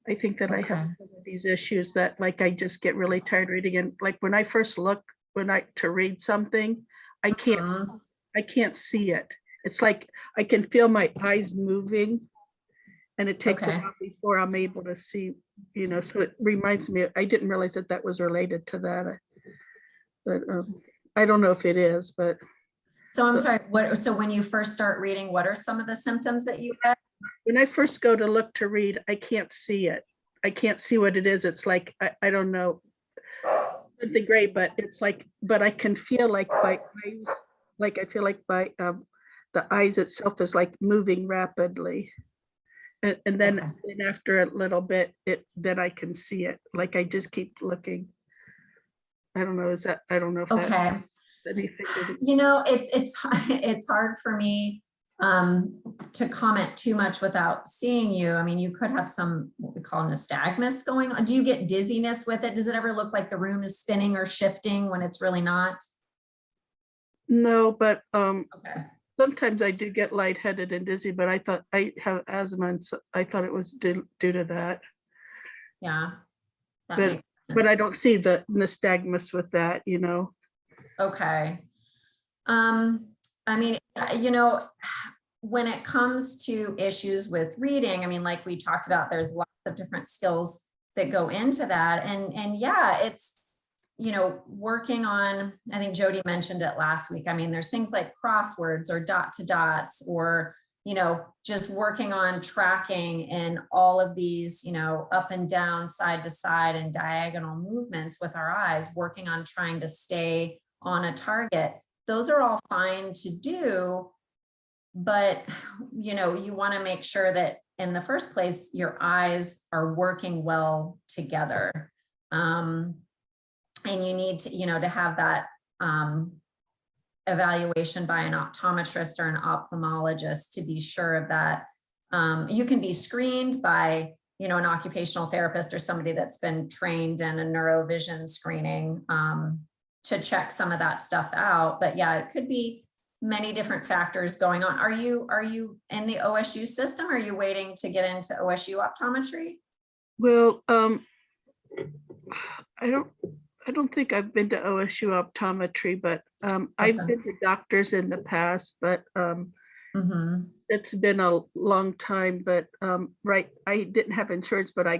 I think that I have some of these issues that like I just get really tired reading, and like when I first look to read something, I can't see it. It's like I can feel my eyes moving, and it takes a while before I'm able to see, so it reminds me, I didn't realize that was related to that. But I don't know if it is, but. So I'm sorry, so when you first start reading, what are some of the symptoms that you get? When I first go to look to read, I can't see it. I can't see what it is. It's like, I don't know, something great, but it's like, but I can feel like my eyes, like I feel like the eyes itself is like moving rapidly. And then after a little bit, then I can see it. Like I just keep looking. I don't know, I don't know if Okay. anything. It's hard for me to comment too much without seeing you. I mean, you could have some, what we call nystagmus going on. Do you get dizziness with it? Does it ever look like the room is spinning or shifting when it's really not? No, but sometimes I do get lightheaded and dizzy, but I thought I have asthma, and so I thought it was due to that. Yeah. That But makes but I sense. don't see the nystagmus with that, you know. Okay. I mean, when it comes to issues with reading, I mean, like we talked about, there's lots of different skills that go into that. And yeah, it's, working on, I think Jody mentioned it last week. I mean, there's things like crosswords or dot to dots, or, just working on tracking and all of these, up and down, side to side and diagonal movements with our eyes, working on trying to stay on a target. Those are all fine to do, but you want to make sure that in the first place, your eyes are working well together. And you need to, to have that evaluation by an optometrist or an ophthalmologist to be sure of that. You can be screened by, an occupational therapist or somebody that's been trained in a neurovision screening to check some of that stuff out. But yeah, it could be many different factors going on. Are you in the OSU system? Are you waiting to get into OSU optometry? Well, I don't think I've been to OSU optometry, but I've Okay. been to doctors in the past, but Mm-hmm. it's been a long time. But right, I didn't have insurance, but I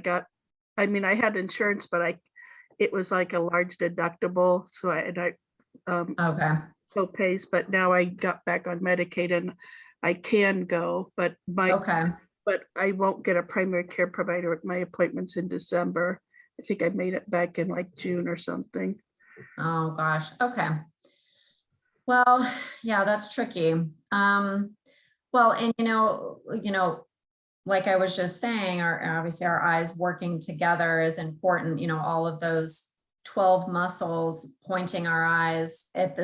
had insurance, but it was like a large deductible, so I Okay. co-pays. But now I got back on Medicaid and I can go, but Okay. but I won't get a primary care provider at my appointments in December. I think I made it back in like June or something. Oh gosh. Okay. Well, yeah, that's tricky. Well, and like I was just saying, obviously our eyes working together is important. All of those 12 muscles pointing our eyes at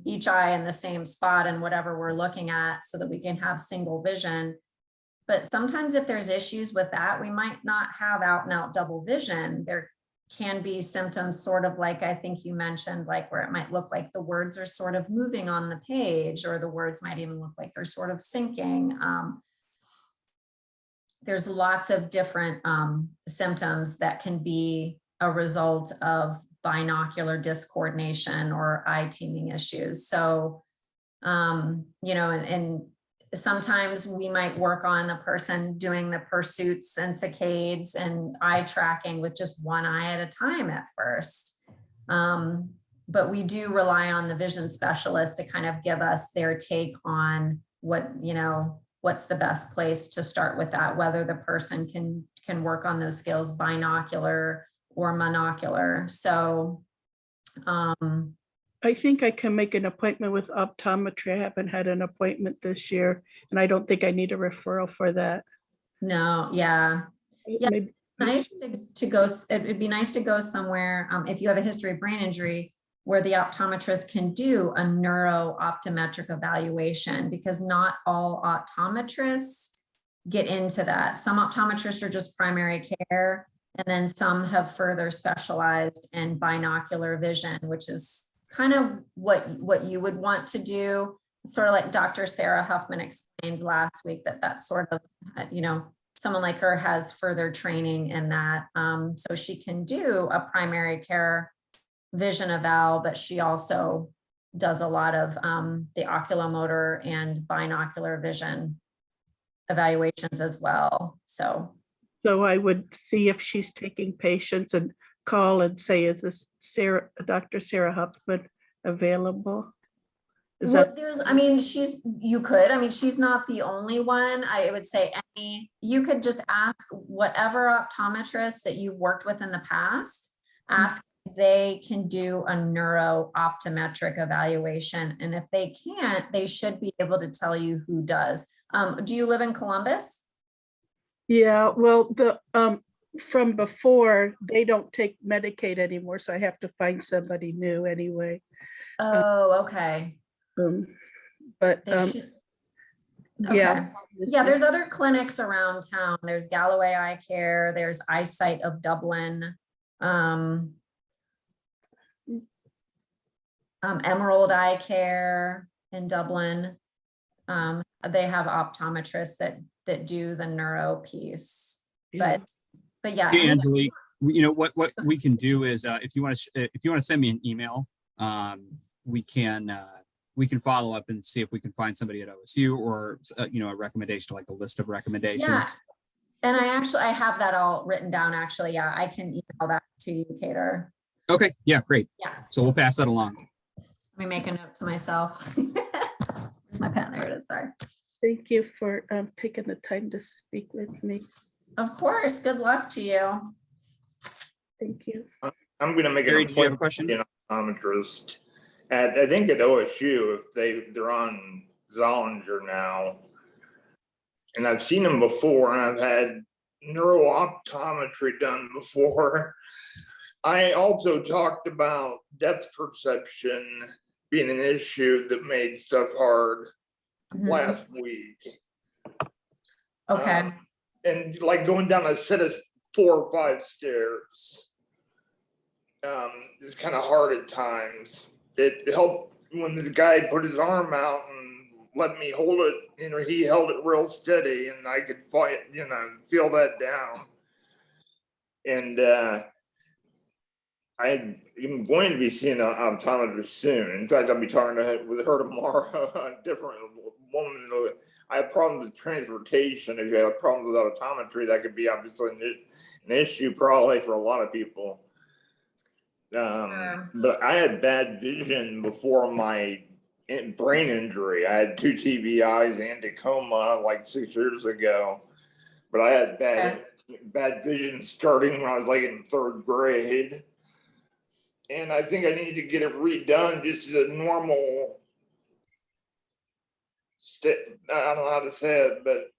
each eye in the same spot and whatever we're looking at, so that we can have single vision. But sometimes if there's issues with that, we might not have out and out double vision. There can be symptoms sort of like I think you mentioned, like where it might look like the words are sort of moving on the page, or the words might even look like they're sort of sinking. There's lots of different symptoms that can be a result of binocular discoordination or eye teaming issues. So, and sometimes we might work on the person doing the pursuits and saccades and eye tracking with just one eye at a time at first. But we do rely on the vision specialist to kind of give us their take on what's the best place to start with that, whether the person can work on those skills binocular or monocular. So, I think I can make an appointment with optometry. I haven't had an appointment this year, and I don't think I need a referral for that. no, yeah. Yeah, Maybe, nice to go. It'd be nice to go somewhere if you have a history of brain injury, where the optometrist can do a neuro-optometric evaluation, because not all optometrists get into that. Some optometrists are just primary care, and then some have further specialized in binocular vision, which is kind of what you would want to do. Sort of like Dr. Sarah Huffman explained last week, that's sort of, someone like her has further training in that. So she can do a primary care vision eval, but she also does a lot of the oculomotor and binocular vision evaluations as well. So I would see if she's taking patients and call and say, is this Dr. Sarah Huffman available? Is that she's not the only one. I would say you could just ask whatever optometrist that you've worked with in the past, ask if they can do a neuro-optometric evaluation. And if they can't, they should be able to tell you who does. Do you live in Columbus? Yeah, well, from before, they don't take Medicaid anymore, so I have to find somebody new anyway. Oh, okay. But They should. yeah. Yeah, there's other clinics around town. There's Galloway Eye Care, there's Eyesight of Dublin, Emerald Eye Care in Dublin. They have optometrists that do the neuro piece. Yeah. But yeah, Hey, Angelique, what we can do is, if you want to send me an email, we can follow up and see if we can find somebody at OSU or, a recommendation, like a list of recommendations. Yeah. And I have that all written down, actually. Yeah, I can email that to you, Cater. Okay. Yeah, great. Yeah. So we'll pass that along. Let me make a note to myself. Where's my pen? There it is. Sorry. Thank you for taking the time to speak with me. Of course. Good luck to you. Thank you. I'm gonna make an Gary, did you have a appointment question? with an optometrist at, I think at OSU, if they're on Zollinger now. And I've seen them before, and I've had neuro-optometry done before. I also talked about depth perception being an issue that made stuff hard Mhm. last week. Okay. And like going down a set of 4 or 5 stairs. It's kind of hard at times. It helped when this guy put his arm out and let me hold it, he held it real steady and I could fight, feel that down. And I'm going to be seeing an optometrist soon. In fact, I'll be talking with her tomorrow, a different woman. I have problems with transportation. If you have problems with optometry, that could be obviously an issue probably for a lot of people. But I had bad vision before my brain injury. I had 2 TBIs and a coma like 6 years ago. But I had bad vision starting when I was like in 3rd grade. And I think I need to get it redone just as a normal I don't know how to say it, but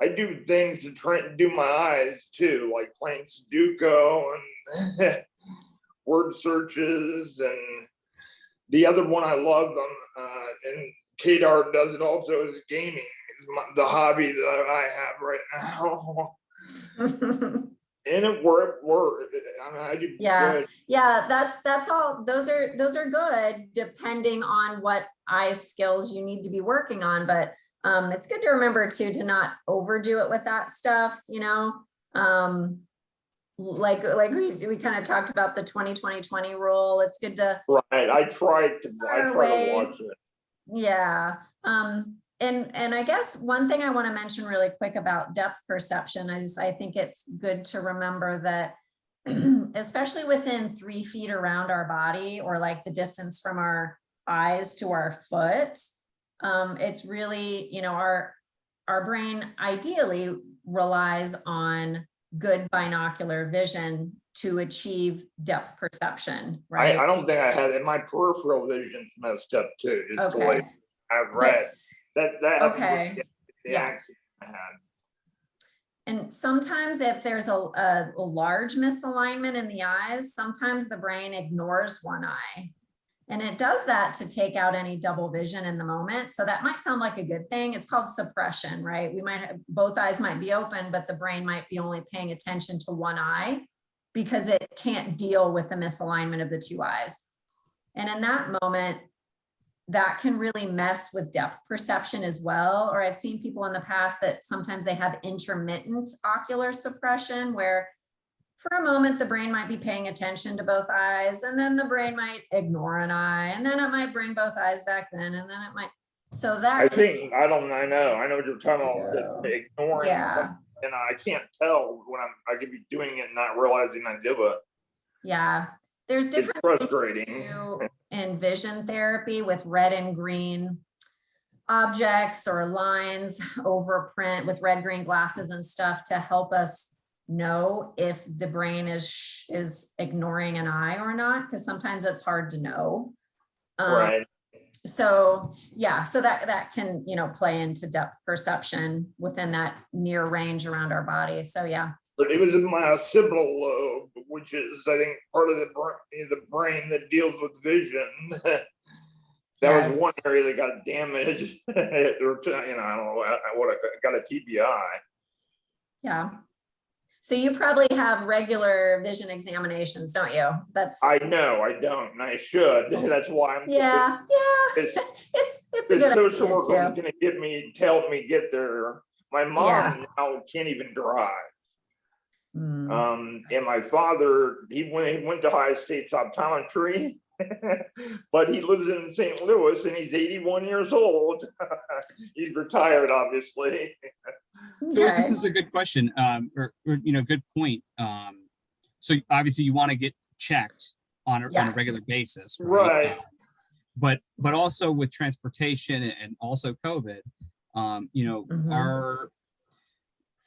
I do things to try and do my eyes too, like playing Sudoku and word searches. And the other one I love, and Kadar does it also, is gaming. Is the hobby that I have right now. And it worked. I mean, I do good. Yeah, that's all. Those are good depending on what eye skills you need to be working on. But it's good to remember too to not overdo it with that stuff. Like we kind of talked about the 20-20-20 rule. It's good to I try to watch it. Yeah. And I guess one thing I want to mention really quick about depth perception is I think it's good to remember that especially within 3 feet around our body, or like the distance from our eyes to our foot, it's really, our brain ideally relies on good binocular vision to achieve depth perception, right? I don't think I had it. My peripheral vision's messed up too. Just the way I've read. That okay. The accident I had. And sometimes if there's a large misalignment in the eyes, sometimes the brain ignores one eye. And it does that to take out any double vision in the moment. So that might sound like a good thing. It's called suppression, right? We might have, both eyes might be open, but the brain might be only paying attention to one eye because it can't deal with the misalignment of the 2 eyes. And in that moment, that can really mess with depth perception as well. Or I've seen people in the past that sometimes they have intermittent ocular suppression, where for a moment, the brain might be paying attention to both eyes, and then the brain might ignore an eye, and then it might bring both eyes back then, and then it might, so that. I know what you're talking about, the ignoring something, and I can't tell when I could be doing it and not realizing I do it. Yeah, there's different. It's frustrating. In vision therapy with red and green objects or lines over print with red, green glasses and stuff to help us know if the brain is ignoring an eye or not, because sometimes it's hard to know. Right. So yeah, so that can, play into depth perception within that near range around our body. So yeah. But it was in my occipital lobe, which is, I think, part of the brain that deals with vision. That was one area that got damaged, or I don't know what I got a TBI. Yeah. So you probably have regular vision examinations, don't you? That's, I know, I don't, and I should. That's why I'm. yeah, It's- it's a The good social idea worker was too. gonna help me get there. My mom now can't even drive. Mm, And my father, he went to High State's optometry. But he lives in St. Louis and he's 81 years old. He's retired, obviously. So this Okay, is a good question, or good point. So obviously you want to get checked on a Yeah. regular basis, right? Right. But also with transportation and also COVID, Mhm. are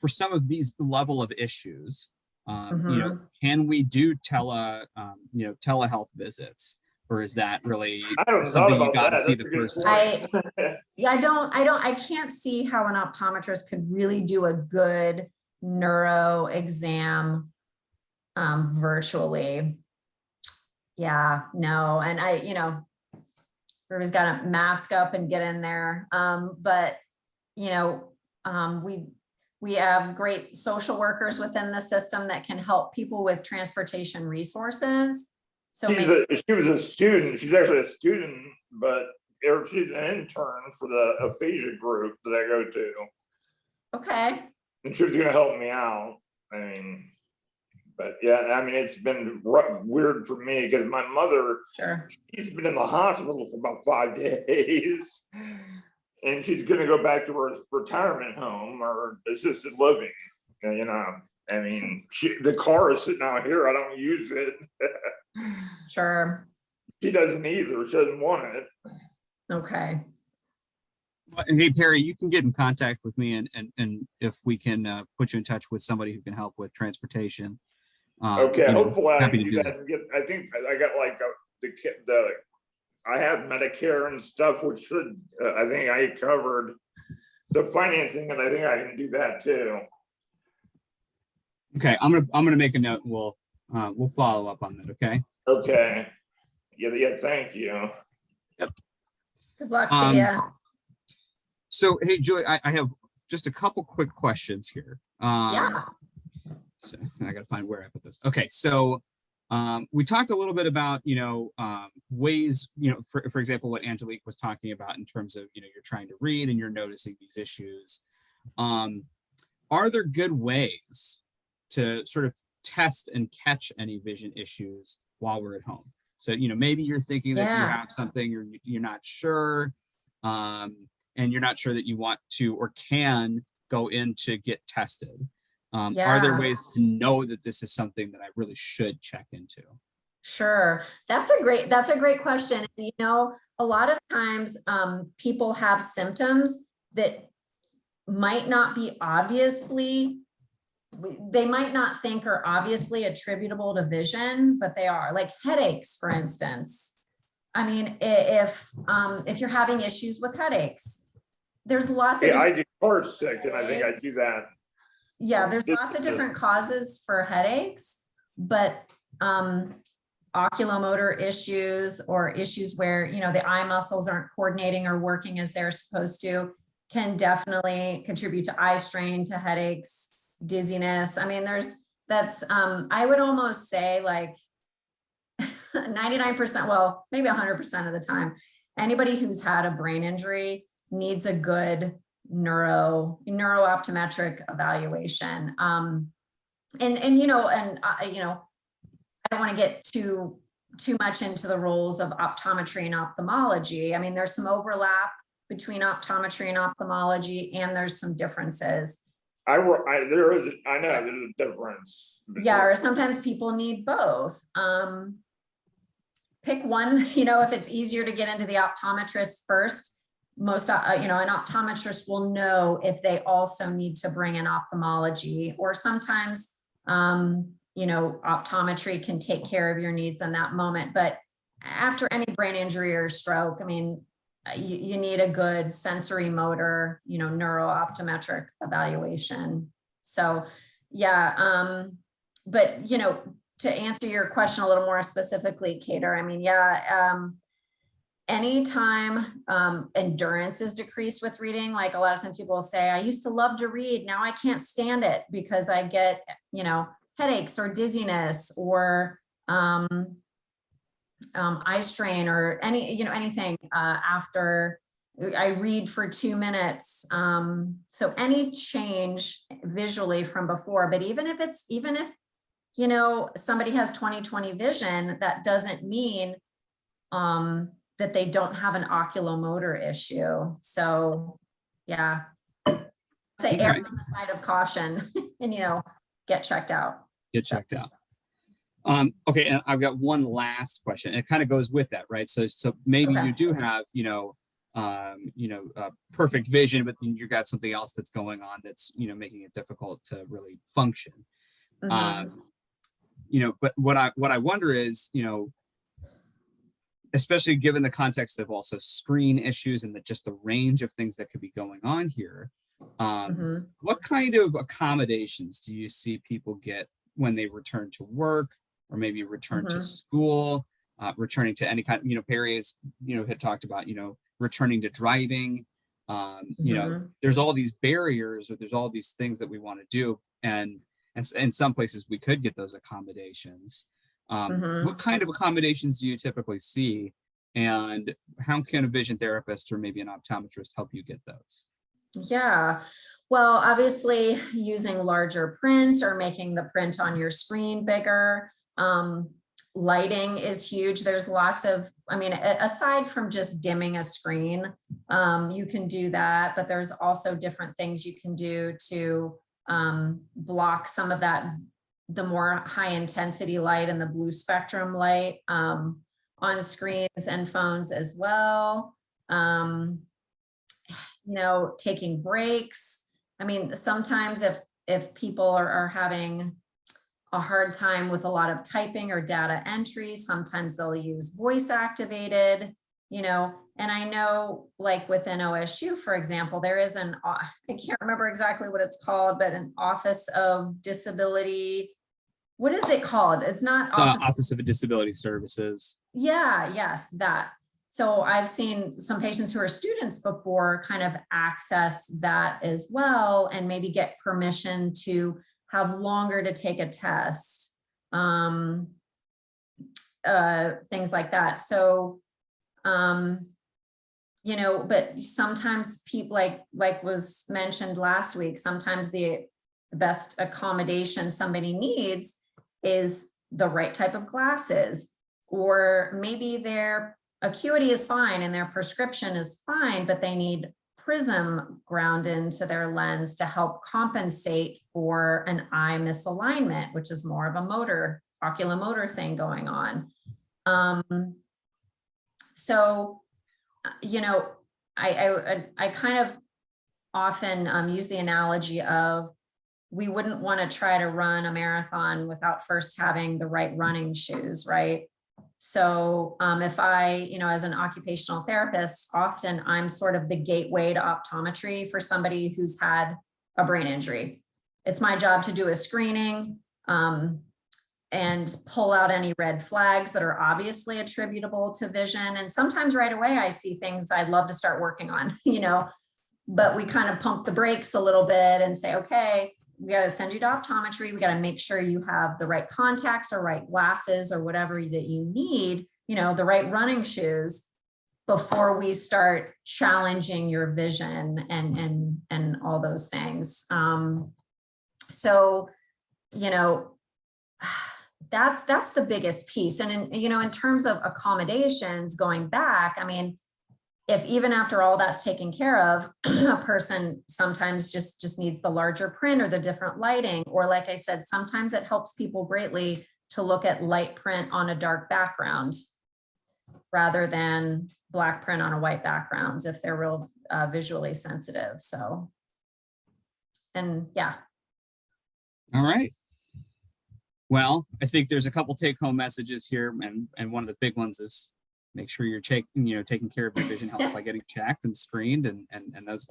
for some of these level of issues, Mhm. can we do telehealth visits, or is that really I haven't thought something you about got to that. see That's the a good person? point. Yeah, I can't see how an optometrist could really do a good neuro exam virtually. Yeah, no, and everybody's got to mask up and get in there. But we have great social workers within the system that can help people with transportation resources. So maybe, She was a student. She's actually a student, but she's an intern for the aphasia group that I go to. okay, And she was gonna help me out. I mean, but yeah, I mean, it's been weird for me because my mother, sure. she's been in the hospital for about 5 days. And she's gonna go back to her retirement home or assisted living. I mean, the car is sitting out here. I don't use it. Sure. She doesn't either. She doesn't want it. Okay. Hey, Perry, you can get in contact with me and if we can put you in touch with somebody who can help with transportation. Okay, hopefully I happy can to do that and get, I think I got like I have Medicare and stuff, which should, I think I covered the financing, and I think I can do that too. Okay, I'm gonna make a note. And we'll follow up on that. Okay. Okay. Yeah, thank you. Good luck to Um, you. So, hey, Julie, I have just a couple quick questions here. Yeah. So I gotta find where I put this. Okay, so we talked a little bit about ways, for example, what Angelique was talking about in terms of you're trying to read and you're noticing these issues. Are there good ways to sort of test and catch any vision issues while we're at home? So maybe you're thinking that you Yeah. have something, you're not sure, and you're not sure that you want to or can go in to get tested. Are there Yeah. ways to know that this is something that I really should check into? Sure. That's a great question. A lot of times people have symptoms that might not be they might not think are obviously attributable to vision, but they are, like headaches, for instance. I mean, if you're having issues with headaches, there's lots of Yeah, I different get car sick and I think I do that. Yeah, there's lots of different causes for headaches, but oculomotor issues or issues where, the eye muscles aren't coordinating or working as they're supposed to can definitely contribute to eye strain, to headaches, dizziness. I mean, I would almost say like 99%, well, maybe 100% of the time, anybody who's had a brain injury needs a good neurooptometric evaluation. I don't want to get too much into the roles of optometry and ophthalmology. I mean, there's some overlap between optometry and ophthalmology, and there's some differences. I know there's a difference. Yeah, or sometimes people need both. Pick one, if it's easier to get into the optometrist first, most, an optometrist will know if they also need to bring in ophthalmology, or sometimes, optometry can take care of your needs in that moment. But after any brain injury or stroke, I mean, you need a good sensory motor, neurooptometric evaluation. So, yeah. But, to answer your question a little more specifically, Kater, I mean, yeah, anytime endurance is decreased with reading, like a lot of times people will say, I used to love to read, now I can't stand it because I get, headaches or dizziness or eye strain or anything after I read for 2 minutes. So any change visually from before, but even if somebody has 20/20 vision, that doesn't mean that they don't have an oculomotor issue. So yeah, say err Okay. on the side of caution and, get checked out. Get checked out. Okay, and I've got one last question. It kind of goes with that, right? So maybe Okay. you do have, perfect vision, but then you got something else that's going on that's, making it difficult to really function. Mhm. But what I wonder is, especially given the context of also screen issues and just the range of things that could be going on here, Mhm. what kind of accommodations do you see people get when they return to work or maybe return to Mhm. school, returning to any kind, Perry's, had talked about, returning to driving. Mhm. There's all these barriers or there's all these things that we want to do. And in some places we could get those accommodations. Mhm. What kind of accommodations do you typically see? And how can a vision therapist or maybe an optometrist help you get those? Yeah. Well, obviously using larger print or making the print on your screen bigger. Lighting is huge. There's lots of, aside from just dimming a screen, you can do that, but there's also different things you can do to block some of that, the more high intensity light and the blue spectrum light on screens and phones as well. Taking breaks. Sometimes if people are having a hard time with a lot of typing or data entry, sometimes they'll use voice activated, and I know like within OSU, for example, there is I can't remember exactly what it's called, but an Office of Disability. What is it called? It's not Office of Disability Services. Yeah, yes, that. So I've seen some patients who are students before kind of access that as well and maybe get permission to have longer to take a test, things like that. So, but sometimes people like was mentioned last week, sometimes the best accommodation somebody needs is the right type of glasses, or maybe their acuity is fine and their prescription is fine, but they need prism ground into their lens to help compensate for an eye misalignment, which is more of a oculomotor thing going on. So, I kind of often use the analogy of we wouldn't want to try to run a marathon without first having the right running shoes, right? So if I, as an occupational therapist, often I'm sort of the gateway to optometry for somebody who's had a brain injury. It's my job to do a screening and pull out any red flags that are obviously attributable to vision. And sometimes right away, I see things I'd love to start working on, but we kind of pump the brakes a little bit and say, okay, we got to send you to optometry. We got to make sure you have the right contacts or right glasses or whatever that you need, the right running shoes before we start challenging your vision and all those things. So, that's the biggest piece. And in terms of accommodations going back, if even after all that's taken care of, a person sometimes just needs the larger print or the different lighting, or like I said, sometimes it helps people greatly to look at light print on a dark background rather than black print on a white background if they're real visually sensitive. So, and yeah. All right. Well, I think there's a couple take-home messages here, and one of the big ones is make sure you're taking care of your vision health by getting checked and screened, and that's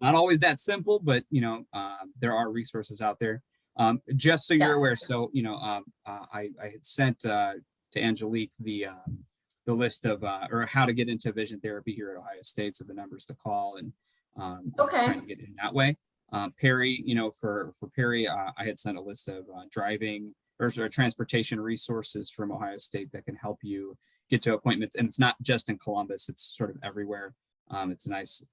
not always that simple, but there are resources out there. Just so you're aware, so I had sent to Angelique the the list of or how to get into vision therapy here at Ohio State, so the numbers to call and Okay. trying to get in that way. Perry, for Perry, I had sent a list of driving or transportation resources from Ohio State that can help you get to appointments. And it's not just in Columbus, it's sort of everywhere. It's a nice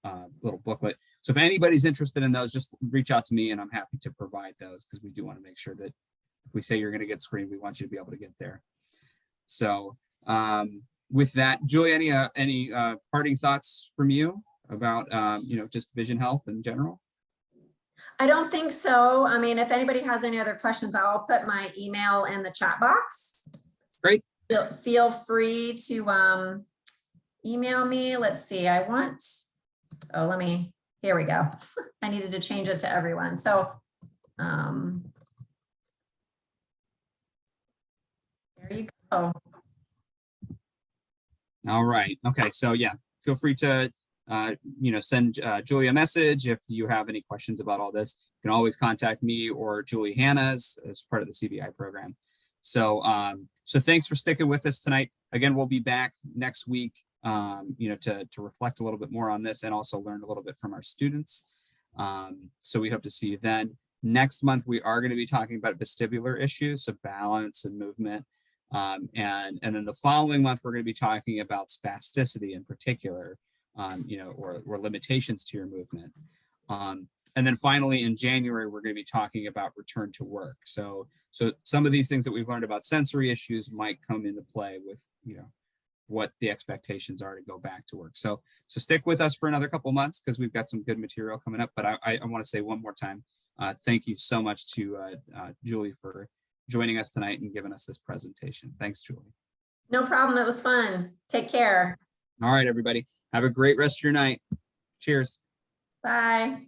little booklet. So if anybody's interested in those, just reach out to me and I'm happy to provide those, because we do want to make sure that if we say you're going to get screened, we want you to be able to get there. So with that, Julie, any parting thoughts from you about just vision health in general? I don't think so. I mean, if anybody has any other questions, I'll put my email in the chat box. Great. Feel free to email me. Let's see, here we go. I needed to change it to everyone. So there you go. All right. Okay. So yeah, feel free to send Julie a message if you have any questions about all this. You can always contact me or Julie Hannas as part of the CBI program. So so thanks for sticking with us tonight. Again, we'll be back next week, to reflect a little bit more on this and also learn a little bit from our students. So we hope to see you then. Next month, we are going to be talking about vestibular issues, so balance and movement. And then the following month, we're going to be talking about spasticity in particular, or limitations to your movement. And then finally, in January, we're going to be talking about return to work. So some of these things that we've learned about sensory issues might come into play with, what the expectations are to go back to work. So stick with us for another couple months, because we've got some good material coming up. But I want to say one more time, thank you so much to Julie for joining us tonight and giving us this presentation. Thanks, Julie. No problem. It was fun. Take care. All right, everybody. Have a great rest of your night. Cheers. Bye.